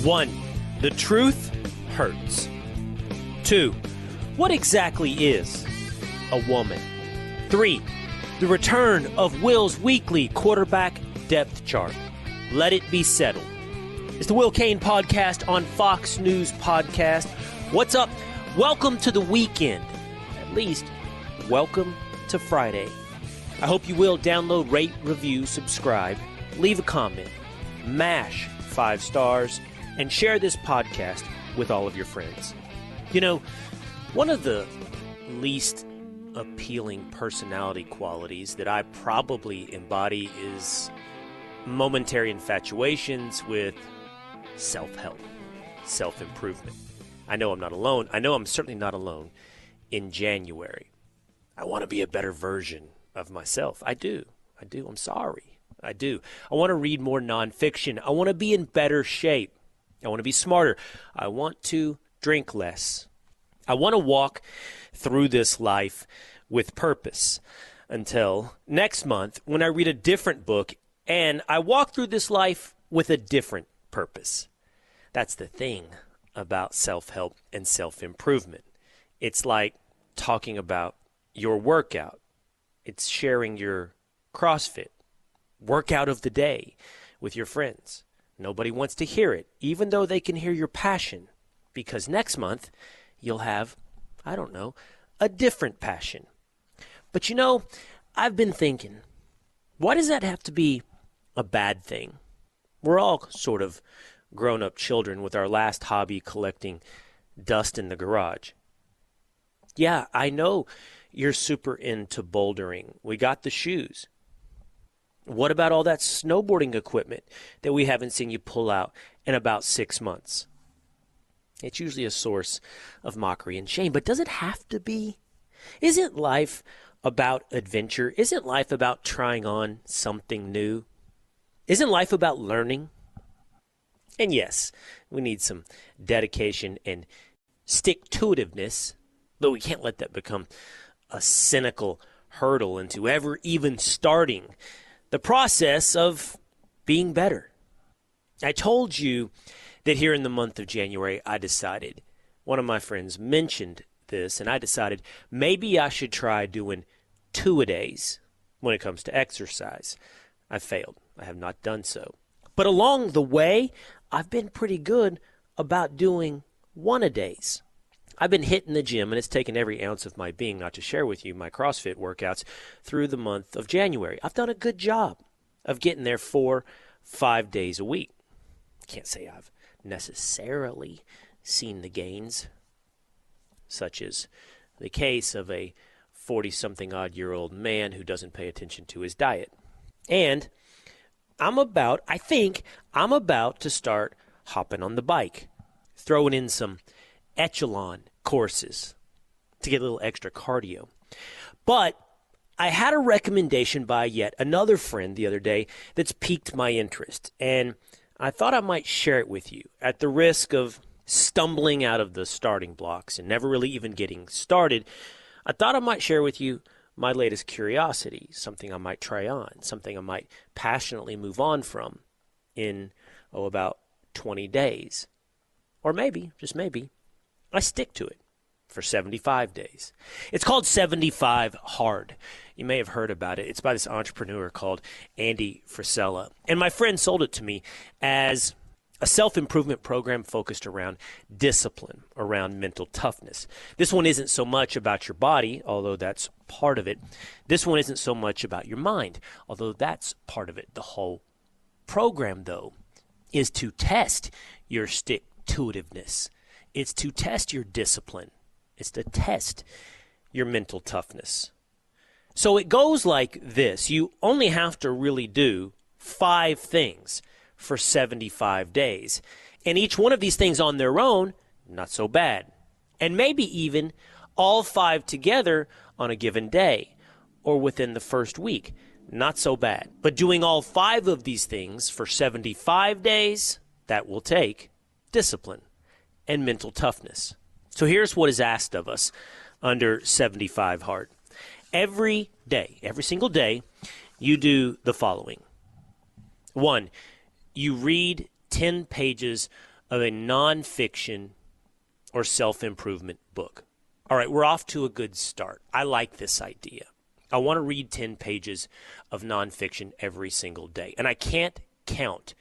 1. The truth hurts. 2. What exactly is a woman? 3. The return of Will's weekly quarterback depth chart. Let it be settled. It's the Will Cain Podcast on Fox News Podcast. What's up? Welcome to the weekend. At least, welcome to Friday. I hope you will download, rate, review, subscribe, leave a comment, mash 5 stars, and share this podcast with all of your friends. You know, one of the least appealing personality qualities that I probably embody is momentary infatuations with self-help, self-improvement. I know I'm not alone. I know I'm certainly not alone in January. I want to be a better version of myself. I do. I'm sorry. I do. I want to read more nonfiction. I want to be in better shape. I want to be smarter. I want to drink less. I want to walk through this life with purpose until next month when I read a different book and I walk through this life with a different purpose. That's the thing about self-help and self-improvement. It's like talking about your workout. It's sharing your CrossFit workout of the day with your friends. Nobody wants to hear it, even though they can hear your passion, because next month you'll have, a different passion. But you know, I've been thinking, why does that have to be a bad thing? We're all sort of grown-up children with our last hobby collecting dust in the garage. Yeah, I know you're super into bouldering. We got the shoes. What about all that snowboarding equipment that we haven't seen you pull out in about 6 months? It's usually a source of mockery and shame, but does it have to be? Isn't life about adventure? Isn't life about trying on something new? Isn't life about learning? And yes, we need some dedication and stick-to-itiveness, but we can't let that become a cynical hurdle into ever even starting the process of being better. I told you that here in the month of January, I decided, one of my friends mentioned this, and I decided maybe I should try doing 2-a-days when it comes to exercise. I failed. I have not done so. But along the way, I've been pretty good about doing 1-a-days. I've been hitting the gym, and it's taken every ounce of my being not to share with you my CrossFit workouts through the month of January. I've done a good job of getting there 4-5 days a week. Can't say I've necessarily seen the gains, such as the case of a 40-something-odd-year-old man who doesn't pay attention to his diet. And I think I'm about to start hopping on the bike, throwing in some echelon courses to get a little extra cardio. But I had a recommendation by yet another friend the other day that's piqued my interest, and I thought I might share it with you at the risk of stumbling out of the starting blocks and never really even getting started. I thought I might share with you my latest curiosity, something I might try on, something I might passionately move on from in, about 20 days. Or maybe, just maybe, I stick to it for 75 days. It's called 75 Hard. You may have heard about it. It's by this entrepreneur called Andy Frisella. And my friend sold it to me as a self-improvement program focused around discipline, around mental toughness. This one isn't so much about your body, although that's part of it. This one isn't so much about your mind, although that's part of it. The whole program, though, is to test your stick-to-itiveness. It's to test your discipline. It's to test your mental toughness. So it goes like this. You only have to really do 5 things for 75 days. And each one of these things on their own, not so bad. And maybe even all 5 together on a given day or within the first week, not so bad. But doing all 5 of these things for 75 days, that will take discipline and mental toughness. So here's what is asked of us under 75 Hard. Every day, every single day, you do the following. 1, you read 10 pages of a nonfiction or self-improvement book. All right, we're off to a good start. I like this idea. I want to read 10 pages of nonfiction every single day. And I can't count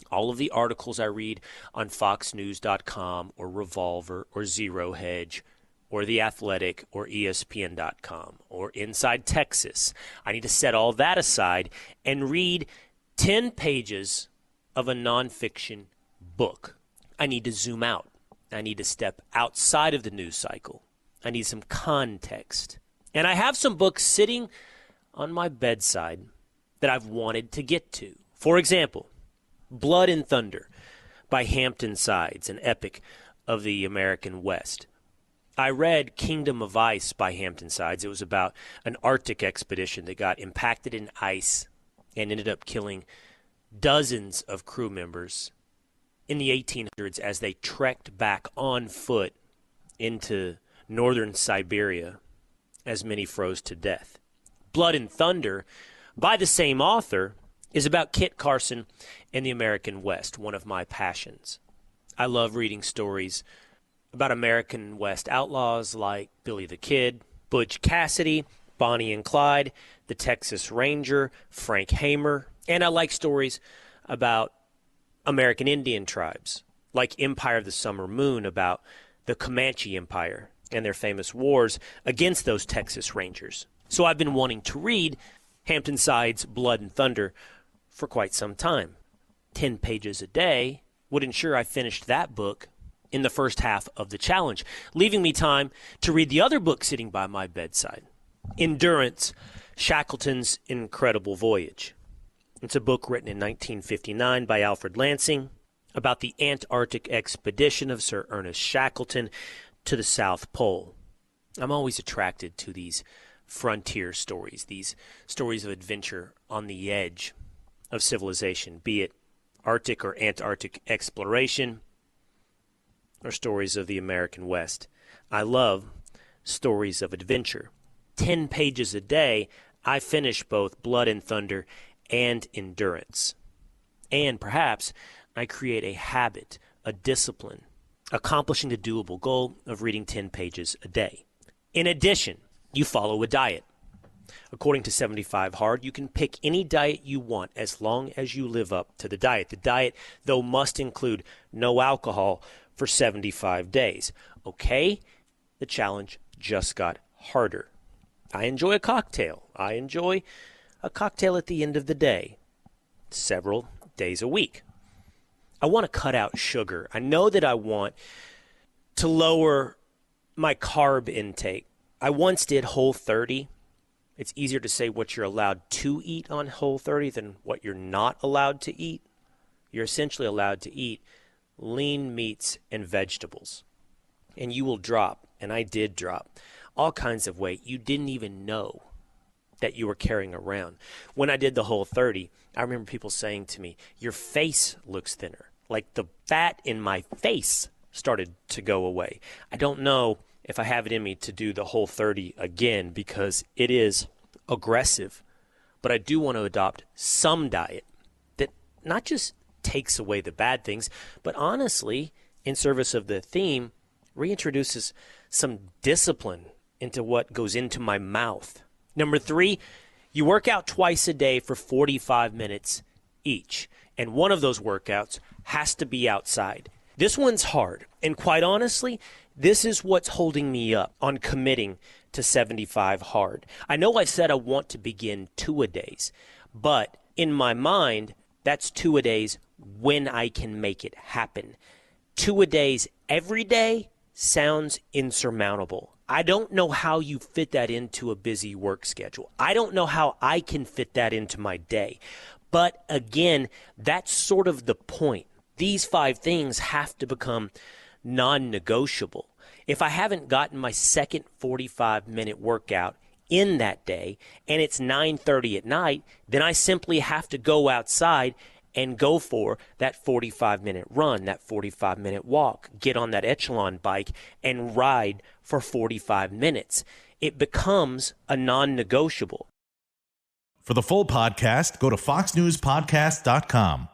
all of the articles I read on foxnews.com or Revolver or Zero Hedge or The Athletic or ESPN.com or Inside Texas. I need to set all that aside and read 10 pages of a nonfiction book. I need to zoom out. I need to step outside of the news cycle. I need some context. And I have some books sitting on my bedside that I've wanted to get to. For example, Blood and Thunder by Hampton Sides, an epic of the American West. I read Kingdom of Ice by Hampton Sides. It was about an Arctic expedition that got impacted in ice and ended up killing dozens of crew members in the 1800s as they trekked back on foot into northern Siberia, as many froze to death. Blood and Thunder, by the same author, is about Kit Carson and the American West, one of my passions. I love reading stories about American West outlaws like Billy the Kid, Butch Cassidy, Bonnie and Clyde, the Texas Ranger, Frank Hamer, and I like stories about American Indian tribes, like Empire of the Summer Moon, about the Comanche Empire and their famous wars against those Texas Rangers. So I've been wanting to read Hampton Sides' Blood and Thunder for quite some time. 10 pages a day would ensure I finished that book in the first half of the challenge, leaving me time to read the other book sitting by my bedside, Endurance, Shackleton's Incredible Voyage. It's a book written in 1959 by Alfred Lansing about the Antarctic expedition of Sir Ernest Shackleton to the South Pole. I'm always attracted to these frontier stories, these stories of adventure on the edge of civilization, be it Arctic or Antarctic exploration or stories of the American West. I love stories of adventure. 10 pages a day, I finish both Blood and Thunder and Endurance. And perhaps I create a habit, a discipline, accomplishing the doable goal of reading 10 pages a day. In addition, you follow a diet. According to 75 Hard, you can pick any diet you want as long as you live up to the diet. The diet, though, must include no alcohol for 75 days. Okay, the challenge just got harder. I enjoy a cocktail. I enjoy a cocktail at the end of the day, several days a week. I want to cut out sugar. I know that I want to lower my carb intake. I once did Whole30. It's easier to say what you're allowed to eat on Whole30 than what you're not allowed to eat. You're essentially allowed to eat lean meats and vegetables. And you will drop, and I did drop, all kinds of weight you didn't even know that you were carrying around. When I did the Whole30, I remember people saying to me, your face looks thinner. Like the fat in my face started to go away. I don't know if I have it in me to do the Whole30 again because it is aggressive. But I do want to adopt some diet that not just takes away the bad things, but honestly, in service of the theme, reintroduces some discipline into what goes into my mouth. Number 3, you work out twice a day for 45 minutes each. And one of those workouts has to be outside. This one's hard. And quite honestly, this is what's holding me up on committing to 75 Hard. I know I said I want to begin 2-a-days, but in my mind, that's 2-a-days when I can make it happen. 2-a-days every day sounds insurmountable. I don't know how you fit that into a busy work schedule. I don't know how I can fit that into my day. But again, that's sort of the point. These 5 things have to become non-negotiable. If I haven't gotten my second 45-minute workout in that day and it's 9:30 at night, then I simply have to go outside and go for that 45-minute run, that 45-minute walk, get on that echelon bike and ride for 45 minutes. It becomes a non-negotiable. For the full podcast, go to foxnewspodcast.com.